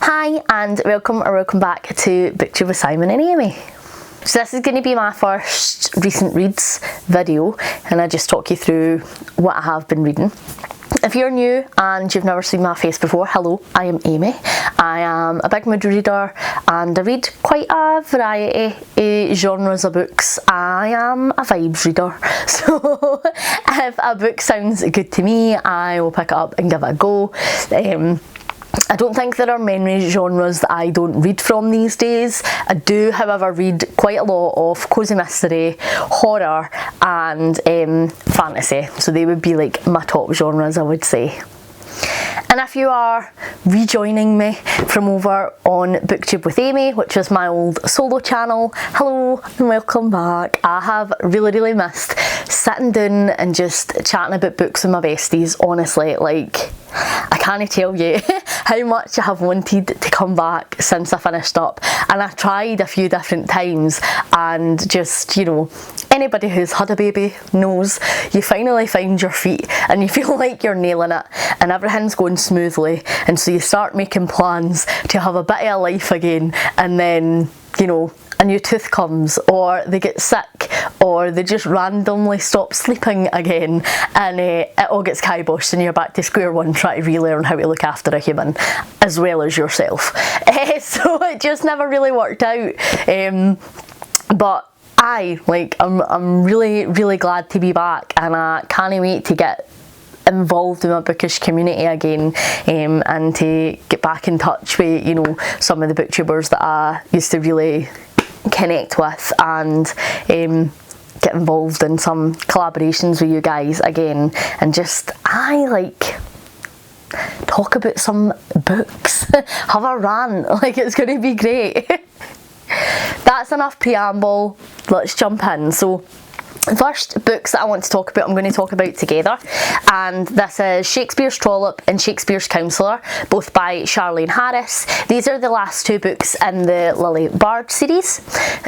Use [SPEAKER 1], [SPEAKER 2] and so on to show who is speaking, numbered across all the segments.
[SPEAKER 1] Hi and welcome back to BookTube with Simon and Amy. So this is going to be my first recent reads video and I just talk you through what I have been reading. If you're new and you've never seen my face before, hello, I am Amy. I am a big mood reader and I read quite a variety of genres of books. I am a vibes reader, so if a book sounds good to me, I will pick it up and give it a go. I don't think there are many genres that I don't read from these days. I do, however, read quite a lot of cosy mystery, horror and fantasy. So they would be like my top genres, I would say. And if you are rejoining me from over on BookTube with Amy, which was my old solo channel, hello and welcome back. I have really missed sitting down and just chatting about books with my besties, honestly. Like, I can't tell you how much I have wanted to come back since I finished up, and I tried a few different times, and just, you know, anybody who's had a baby knows you finally find your feet and you feel like you're nailing it and everything's going smoothly, and so you start making plans to have a bit of a life again, and then, you know, a new tooth comes, or they get sick, or they just randomly stop sleeping again, and it all gets kiboshed and you're back to square one trying to relearn how to look after a human as well as yourself. So it just never really worked out. But I'm really glad to be back, and I can't wait to get involved in my bookish community again, and to get back in touch with, you know, some of the booktubers that I used to really connect with, and get involved in some collaborations with you guys again, and just talk about some books, have a rant, like it's going to be great. That's enough preamble, let's jump in. So first books that I want to talk about, I'm going to talk about together, and this is Shakespeare's Trollop and Shakespeare's Counsellor, both by Charlene Harris. These are the last two books in the Lily Bard series.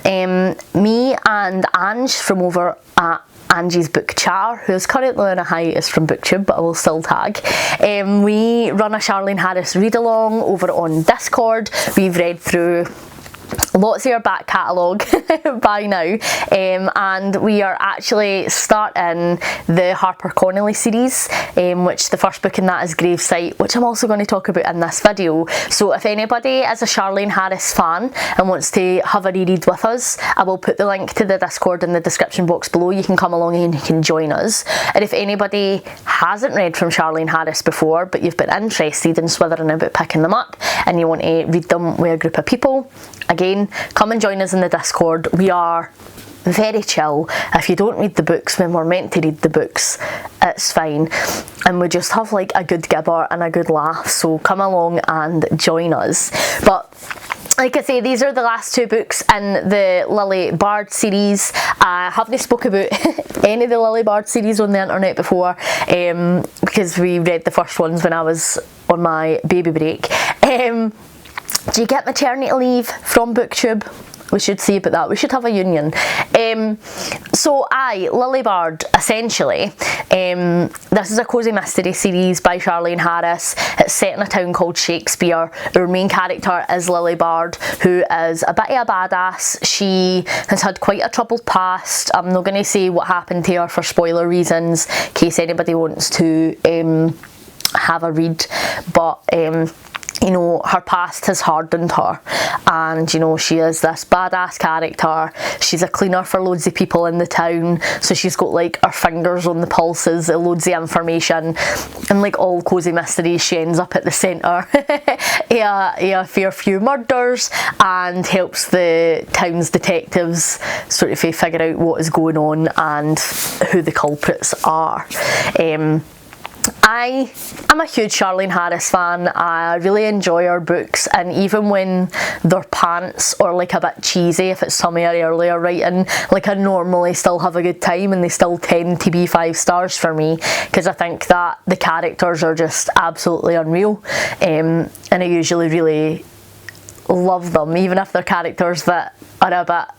[SPEAKER 1] Me and Ange from over at Angie's Book Chatter, who is currently on a hiatus from BookTube, but I will still tag. We run a Charlene Harris read along over on Discord. We've read through lots of her back catalogue by now, and we are actually starting the Harper Connolly series, which the first book in that is Gravesite, which I'm also going to talk about in this video. So if anybody is a Charlene Harris fan and wants to have a reread with us, I will put the link to the Discord in the description box below. You can come along and you can join us. And if anybody hasn't read from Charlene Harris before, but you've been interested in swithering about picking them up and you want to read them with a group of people, again, come and join us in the Discord. We are very chill. If you don't read the books when we're meant to read the books, it's fine, and we just have like a good gibber and a good laugh, so come along and join us. But like I say, these are the last two books in the Lily Bard series. I haven't spoke about any of the Lily Bard series on the internet before, because we read the first ones when I was on my baby break. Do you get maternity leave from BookTube? We should see about that. We should have a union. So Lily Bard, essentially, this is a cosy mystery series by Charlene Harris. It's set in a town called Shakespeare. Our main character is Lily Bard, who is a bit of a badass. She has had quite a troubled past. I'm not going to say what happened to her for spoiler reasons, in case anybody wants to have a read, but you know, her past has hardened her, and you know, she is this badass character. She's a cleaner for loads of people in the town, so she's got like her fingers on the pulses of loads of information, and like all cosy mysteries, she ends up at the centre a fair few murders and helps the town's detectives sort of figure out what is going on and who the culprits are. I am a huge Charlene Harris fan. I really enjoy her books, and even when they're pants or like a bit cheesy, if it's some of her earlier writing, like I normally still have a good time, and they still tend to be 5 stars for me, because I think that the characters are just absolutely unreal, and I usually really love them, even if they're characters that are a bit,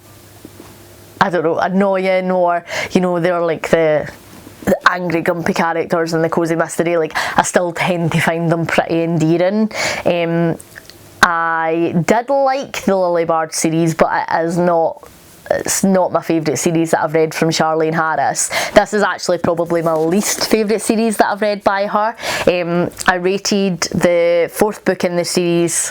[SPEAKER 1] I don't know, annoying, or you know, they're like the angry grumpy characters in the cosy mystery. Like, I still tend to find them pretty endearing. I did like the Lily Bard series, but it's not my favourite series that I've read from Charlaine Harris. This is actually probably my least favourite series that I've read by her. I rated the 4th book in the series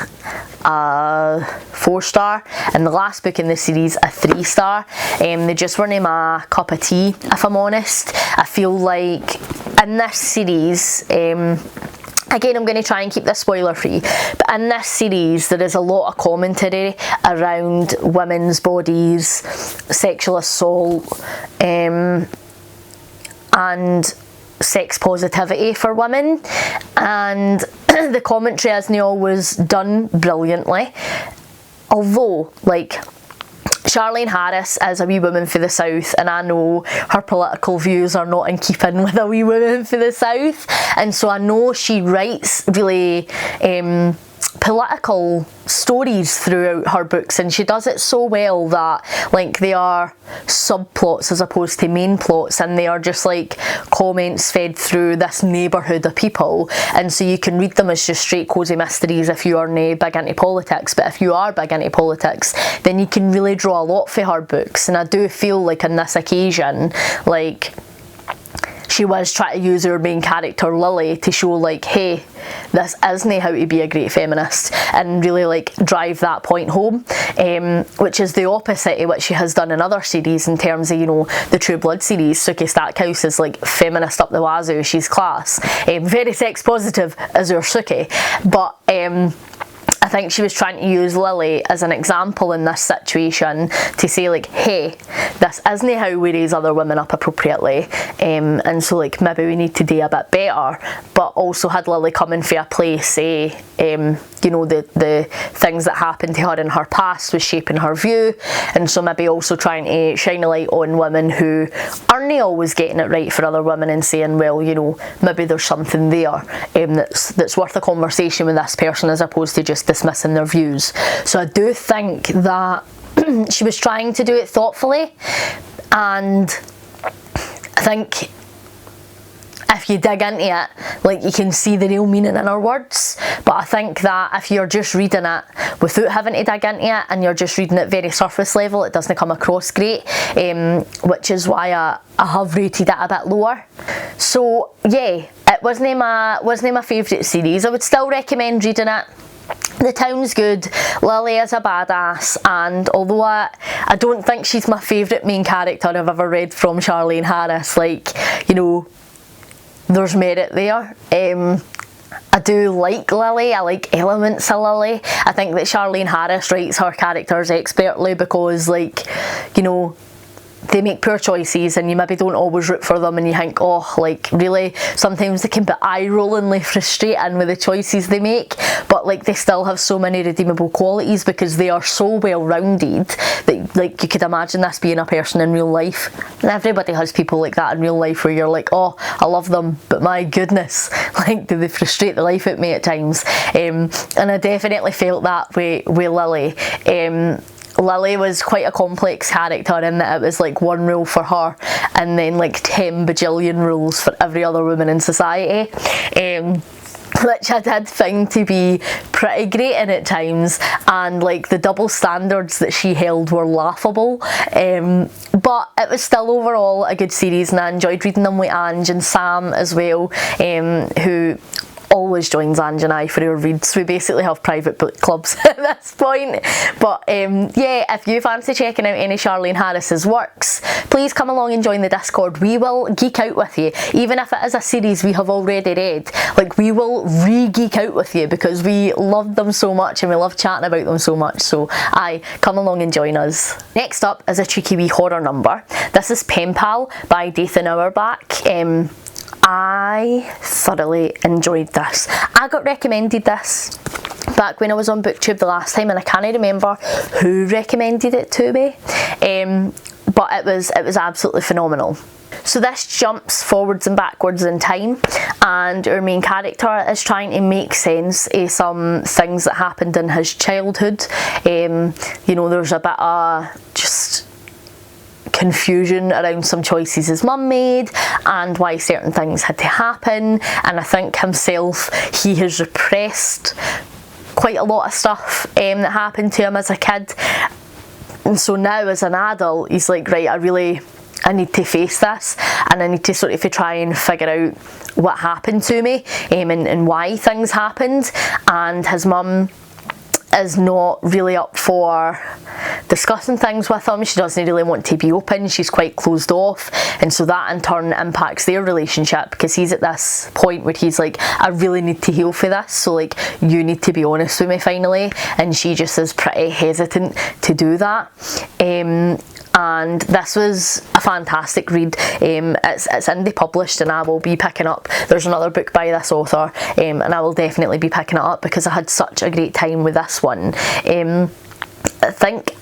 [SPEAKER 1] a 4-star, and the last book in the series a 3-star. They just weren't my cup of tea, if I'm honest. I feel like in this series, again, I'm going to try and keep this spoiler free, but in this series there is a lot of commentary around women's bodies, sexual assault, and sex positivity for women, and the commentary isn't always done brilliantly. Although, like, Charlaine Harris is a wee woman for the South, and I know her political views are not in keeping with a wee woman for the South, and so I know she writes really political stories throughout her books, and she does it so well that, like, they are subplots as opposed to main plots, and they are just like comments fed through this neighbourhood of people, and so you can read them as just straight cosy mysteries if you aren't big into politics. But if you are big into politics, then you can really draw a lot for her books. And I do feel like on this occasion, like, she was trying to use her main character Lily to show, like, hey, this isn't how to be a great feminist, and really like drive that point home, which is the opposite of what she has done in other series in terms of, you know, the True Blood series. Suki Stackhouse is like feminist up the wazoo, she's class, very sex positive as her Suki, but I think she was trying to use Lily as an example in this situation to say, like, hey, this isn't how we raise other women up appropriately, and so, like, maybe we need to do a bit better. But also had Lily coming from a place, you know, the things that happened to her in her past was shaping her view, and so maybe also trying to shine a light on women who aren't always getting it right for other women, and saying, well, you know, maybe there's something there that's worth a conversation with this person, as opposed to just dismissing their views. So I do think that she was trying to do it thoughtfully, and I think if you dig into it, like, you can see the real meaning in her words. But I think that if you're just reading it without having to dig into it, and you're just reading it very surface level, it doesn't come across great, which is why I have rated it a bit lower. So yeah, it wasn't my favourite series. I would still recommend reading it. The town's good, Lily is a badass, and although I don't think she's my favourite main character I've ever read from Charlaine Harris, like, you know, there's merit there. I do like Lily, I like elements of Lily. I think that Charlaine Harris writes her characters expertly because, like, you know, they make poor choices and you maybe don't always root for them, and you think, oh, like, really? Sometimes they can be eye-rollingly frustrating with the choices they make, but, like, they still have so many redeemable qualities because they are so well-rounded that, like, you could imagine this being a person in real life. And everybody has people like that in real life where you're like, oh, I love them, but my goodness, like, do they frustrate the life out of me at times? And I definitely felt that with Lily. Lily was quite a complex character in that it was like one rule for her and then like 10 bajillion rules for every other woman in society, which I did find to be pretty grating at times, and like the double standards that she held were laughable, but it was still overall a good series, and I enjoyed reading them with Ange and Sam as well, who always joins Ange and I for our reads. We basically have private book clubs at this point. But yeah, if you fancy checking out any Charlaine Harris's works, please come along and join the Discord. We will geek out with you, even if it is a series we have already read. Like, we will re-geek out with you because we love them so much and we love chatting about them so much. So aye, come along and join us. Next up is a cheeky wee horror number. This is Pen Pal by Dathan Auerbach. I thoroughly enjoyed this. I got recommended this back when I was on BookTube the last time, and I can't remember who recommended it to me, but it was absolutely phenomenal. So this jumps forwards and backwards in time, and our main character is trying to make sense of some things that happened in his childhood. You know, there's a bit of just confusion around some choices his mum made and why certain things had to happen, and I think himself, he has repressed quite a lot of stuff that happened to him as a kid, and so now as an adult he's like, right, I need to face this, and I need to sort of try and figure out what happened to me, and why things happened. And his mum is not really up for discussing things with him. She doesn't really want to be open. She's quite closed off, and so that in turn impacts their relationship, because he's at this point where he's like, I really need to heal for this, so like, you need to be honest with me finally, and she just is pretty hesitant to do that. And this was a fantastic read. It's indie published, and I will be picking up, there's another book by this author, and I will definitely be picking it up because I had such a great time with this one. I think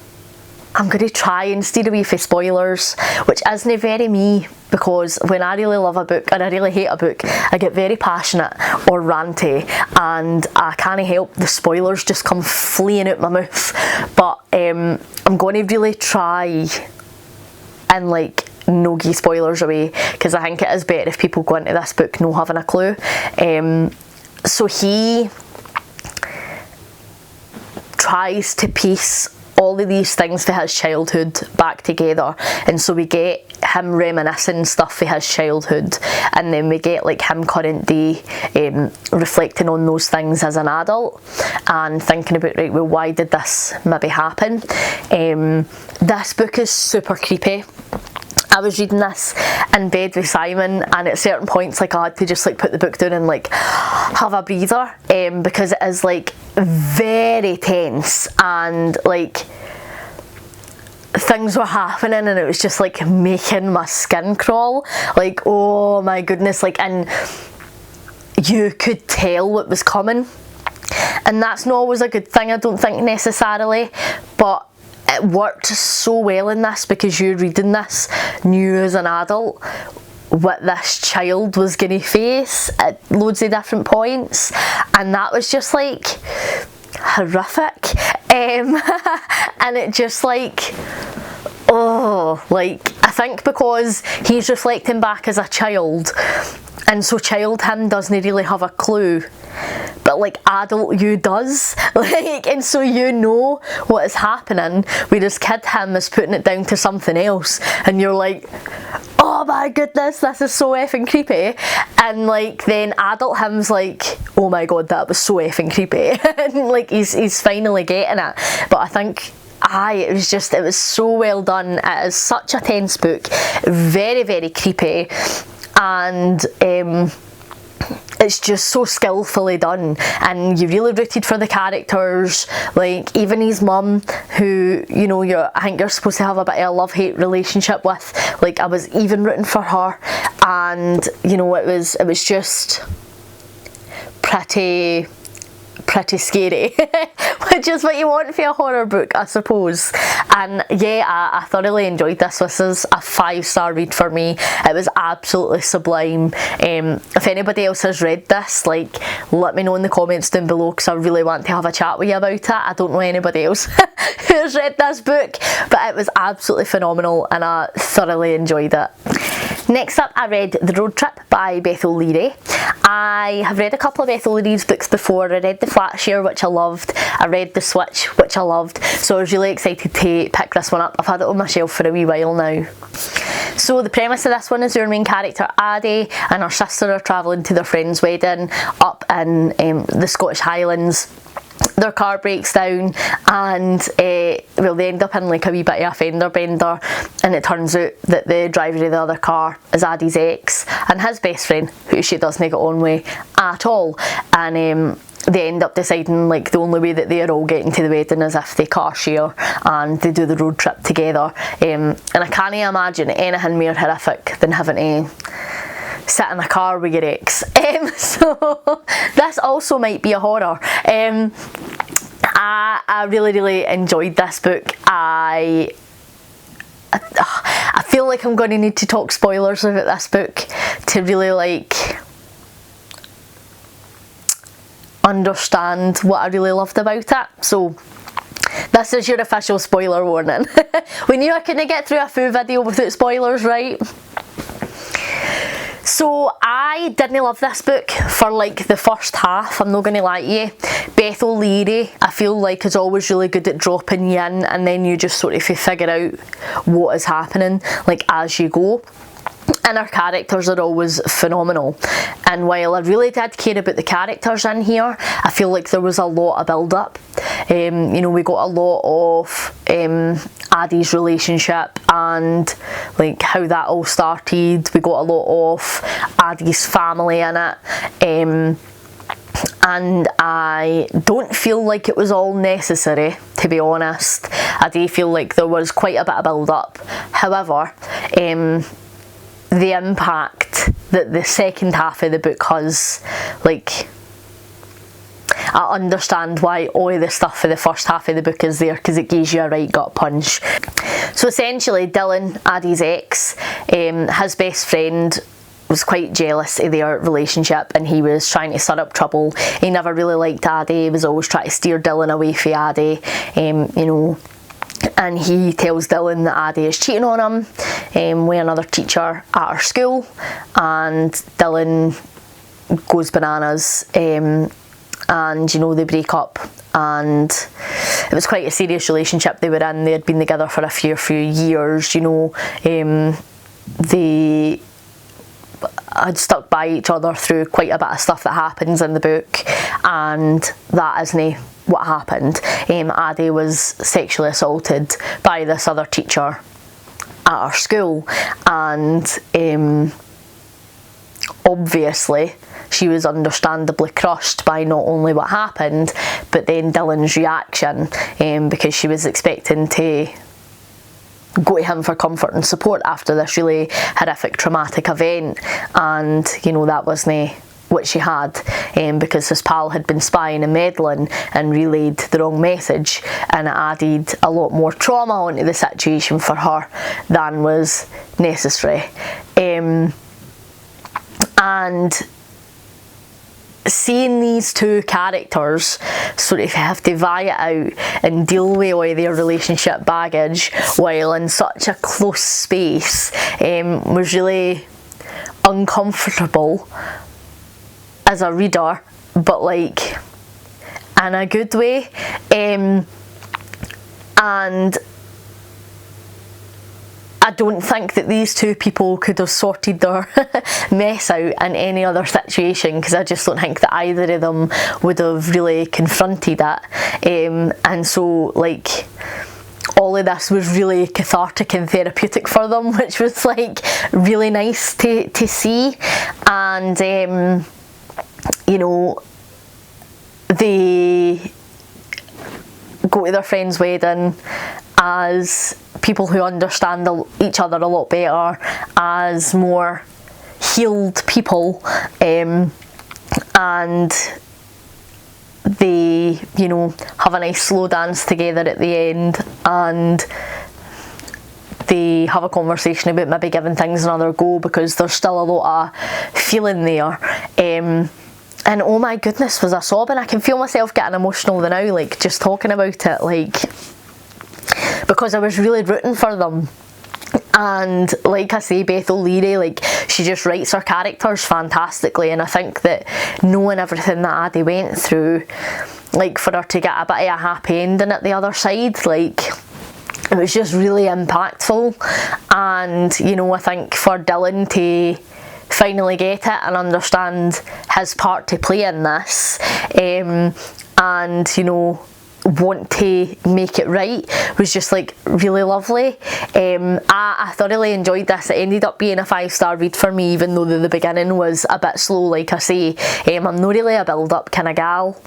[SPEAKER 1] I'm going to try and steer away from spoilers, which isn't very me, because when I really love a book and I really hate a book, I get very passionate or ranty, and I can't help the spoilers just come fleeing out my mouth. But I'm going to really try and like no give spoilers away, because I think it is better if people go into this book no having a clue. So he tries to piece all of these things for his childhood back together, and so we get him reminiscing stuff for his childhood, and then we get like him current day reflecting on those things as an adult and thinking about, right, well, why did this maybe happen. This book is super creepy. I was reading this in bed with Simon, and at certain points like I had to just like put the book down and like have a breather, because it is like very tense, and like things were happening and it was just like making my skin crawl, like, oh my goodness, like, and you could tell what was coming, and that's not always a good thing, I don't think necessarily, but it worked so well in this because you reading this knew as an adult what this child was going to face at loads of different points, and that was just like horrific. And it just like, oh, like, I think because he's reflecting back as a child, and so child him doesn't really have a clue, but like adult you does, like, and so you know what is happening, whereas kid him is putting it down to something else, and you're like, oh my goodness, this is so effing creepy, and like then adult him's like, oh my god, that was so effing creepy, and like he's finally getting it. But I think it was so well done. It is such a tense book, very, very creepy, and it's just so skillfully done, and you really rooted for the characters, like even his mum, who, you know, I think you're supposed to have a bit of a love-hate relationship with, like I was even rooting for her, and you know, it was just pretty scary, which is what you want for a horror book, I suppose. And yeah, I thoroughly enjoyed this. This is a 5-star read for me. It was absolutely sublime. If anybody else has read this, like, let me know in the comments down below, because I really want to have a chat with you about it. I don't know anybody else who has read this book, but it was absolutely phenomenal and I thoroughly enjoyed it. Next up, I read The Road Trip by Beth O'Leary. I have read a couple of Beth O'Leary's books before. I read The Flatshare, which I loved. I read The Switch, which I loved. So I was really excited to pick this one up. I've had it on my shelf for a wee while now. So the premise of this one is our main character, Addie, and her sister are travelling to their friend's wedding up in the Scottish Highlands. Their car breaks down, and well, they end up in like a wee bit of a fender bender, and it turns out that the driver of the other car is Addie's ex and his best friend, who she doesn't get on with at all, and they end up deciding like the only way that they are all getting to the wedding is if they car share and they do the road trip together, and I can't imagine anything more horrific than having to sit in a car with your ex. So this also might be a horror. I really enjoyed this book. I feel like I'm going to need to talk spoilers about this book to really like understand what I really loved about it. So this is your official spoiler warning. We knew I couldn't get through a full video without spoilers, right? So So I didn't love this book for like the first half, I'm not going to lie to you. Beth O'Leary, I feel like, is always really good at dropping you in, and then you just sort of figure out what is happening like as you go. And her characters are always phenomenal. And while I really did care about the characters in here, I feel like there was a lot of build up. You know, we got a lot of Addie's relationship and like how that all started. We got a lot of Addie's family in it. And I don't feel like it was all necessary, to be honest. I do feel like there was quite a bit of build up. However, the impact that the second half of the book has, like, I understand why all of the stuff for the first half of the book is there, because it gives you a right gut punch. So essentially, Dylan, Addie's ex, his best friend, was quite jealous of their relationship, and he was trying to stir up trouble. He never really liked Addie, he was always trying to steer Dylan away from Addie, you know. And he tells Dylan that Addie is cheating on him with another teacher at her school, and Dylan goes bananas, and you know, they break up, and it was quite a serious relationship they were in. They had been together for a few years, you know. They had stuck by each other through quite a bit of stuff that happens in the book, and that isn't what happened. Addie was sexually assaulted by this other teacher at our school, and obviously she was understandably crushed by not only what happened, but then Dylan's reaction, because she was expecting to go to him for comfort and support after this really horrific traumatic event, and you know, that wasn't what she had, because his pal had been spying and meddling and relayed the wrong message, and it added a lot more trauma onto the situation for her than was necessary. And seeing these two characters sort of have to vie it out and deal with all their relationship baggage while in such a close space was really uncomfortable as a reader, but like in a good way. And I don't think that these two people could have sorted their mess out in any other situation, because I just don't think that either of them would have really confronted it. And so like all of this was really cathartic and therapeutic for them, which was like really nice to see. And you know, they go to their friend's wedding as people who understand each other a lot better, as more healed people, and they, you know, have a nice slow dance together at the end, and they have a conversation about maybe giving things another go, because there's still a lot of feeling there. And oh my goodness, was I sobbing? I can feel myself getting emotional now, like just talking about it, like, because I was really rooting for them. And like I say, Beth O'Leary, like, she just writes her characters fantastically, and I think that knowing everything that Addie went through, like, for her to get a bit of a happy ending at the other side, like, it was just really impactful. And you know, I think for Dylan to finally get it and understand his part to play in this, and you know, want to make it right, was just like really lovely. I thoroughly enjoyed this. It ended up being a 5-star read for me, even though the beginning was a bit slow, like I say. I'm not really a build-up kind of gal,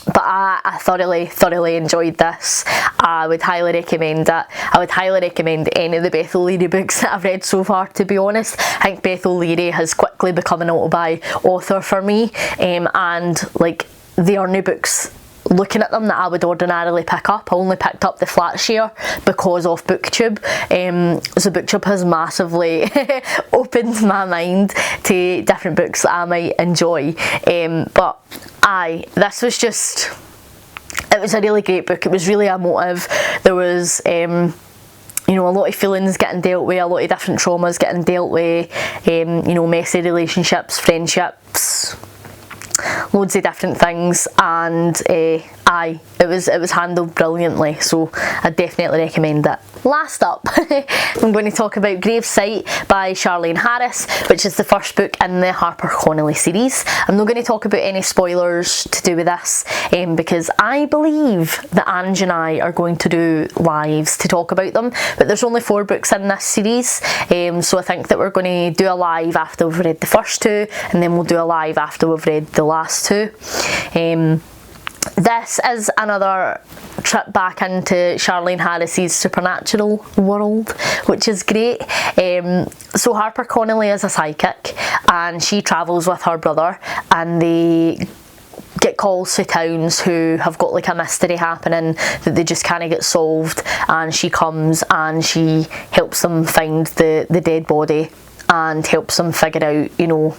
[SPEAKER 1] but I thoroughly enjoyed this. I would highly recommend it. I would highly recommend any of the Beth O'Leary books that I've read so far, to be honest. I think Beth O'Leary has quickly become an auto-buy author for me, and like, they are new books, looking at them, that I would ordinarily pick up. I only picked up the flat share because of BookTube. So BookTube has massively opened my mind to different books that I might enjoy. But this was just, it was a really great book. It was really emotive. There was you know, a lot of feelings getting dealt with, a lot of different traumas getting dealt with, you know, messy relationships, friendships, loads of different things, and it was handled brilliantly, so I definitely recommend it. Last up, I'm going to talk about Gravesite by Charlaine Harris, which is the first book in the Harper Connolly series. I'm not going to talk about any spoilers to do with this, because I believe that Ange and I are going to do lives to talk about them, but there's only 4 books in this series, so I think that we're going to do a live after we've read the first 2, and then we'll do a live after we've read the last 2. This is another trip back into Charlaine Harris's supernatural world, which is great. So Harper Connolly is a psychic, and she travels with her brother, and they get calls to towns who have got like a mystery happening that they just can't get solved, and she comes and she helps them find the dead body and helps them figure out, you know,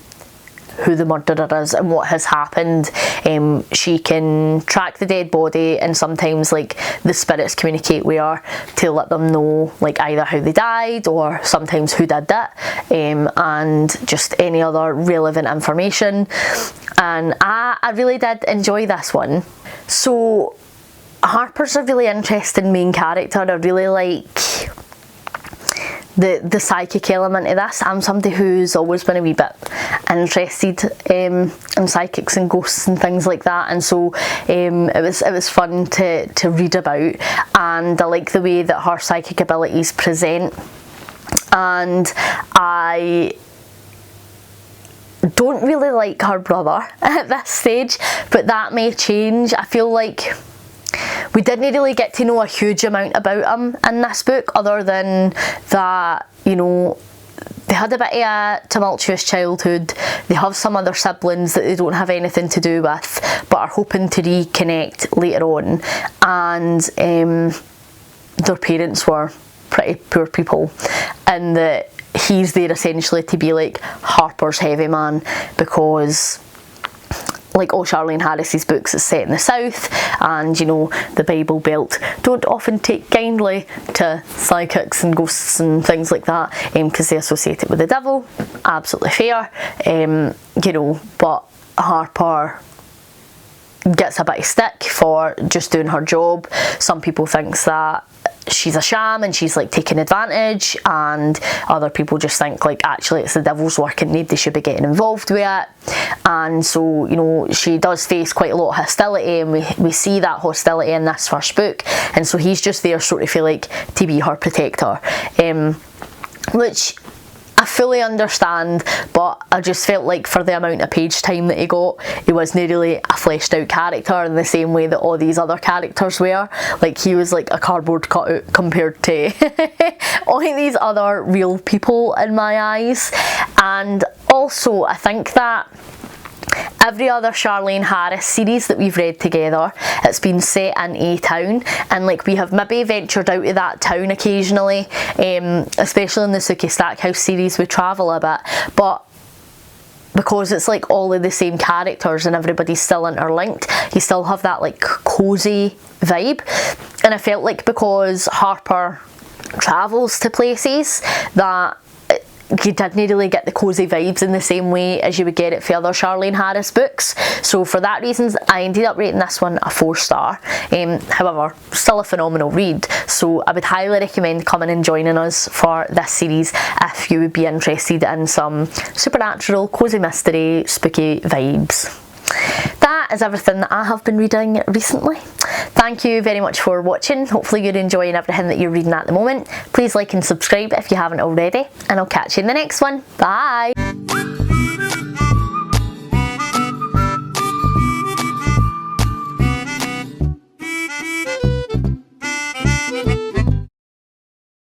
[SPEAKER 1] who the murderer is and what has happened. She can track the dead body, and sometimes like the spirits communicate with her to let them know like either how they died or sometimes who did it, and just any other relevant information. And I really did enjoy this one. So Harper's a really interesting main character. I really like the psychic element of this. I'm somebody who's always been a wee bit interested in psychics and ghosts and things like that, and so it was fun to read about, and I like the way that her psychic abilities present. And I don't really like her brother at this stage, but that may change. I feel like we didn't really get to know a huge amount about him in this book, other than that, you know, they had a bit of a tumultuous childhood, they have some other siblings that they don't have anything to do with but are hoping to reconnect later on, and their parents were pretty poor people, and that he's there essentially to be like Harper's heavy man, because like all Charlaine Harris's books is set in the South, and you know, the Bible Belt don't often take kindly to psychics and ghosts and things like that, because they associate it with the devil. Absolutely fair, you know, but Harper gets a bit of stick for just doing her job. Some people think that she's a sham and she's like taking advantage, and other people just think like actually it's the devil's work and they should be getting involved with it. And so, you know, she does face quite a lot of hostility, and we see that hostility in this first book, and so he's just there sort of feel like to be her protector, which I fully understand, but I just felt like for the amount of page time that he got, he wasn't really a fleshed out character in the same way that all these other characters were. Like, he was like a cardboard cutout compared to all of these other real people in my eyes. And also, I think that every other Charlaine Harris series that we've read together, it's been set in a town, and like we have maybe ventured out of that town occasionally, especially in the Sookie Stackhouse series we travel a bit, but because it's like all of the same characters and everybody's still interlinked, you still have that like cosy vibe. And I felt like because Harper travels to places, that you didn't really get the cosy vibes in the same way as you would get it for other Charlaine Harris books. So for that reason, I ended up rating this one a 4-star. However, still a phenomenal read, so I would highly recommend coming and joining us for this series if you would be interested in some supernatural, cosy mystery, spooky vibes. That is everything that I have been reading recently. Thank you very much for watching. Hopefully you're enjoying everything that you're reading at the moment. Please like and subscribe if you haven't already, and I'll catch you in the next one. Bye!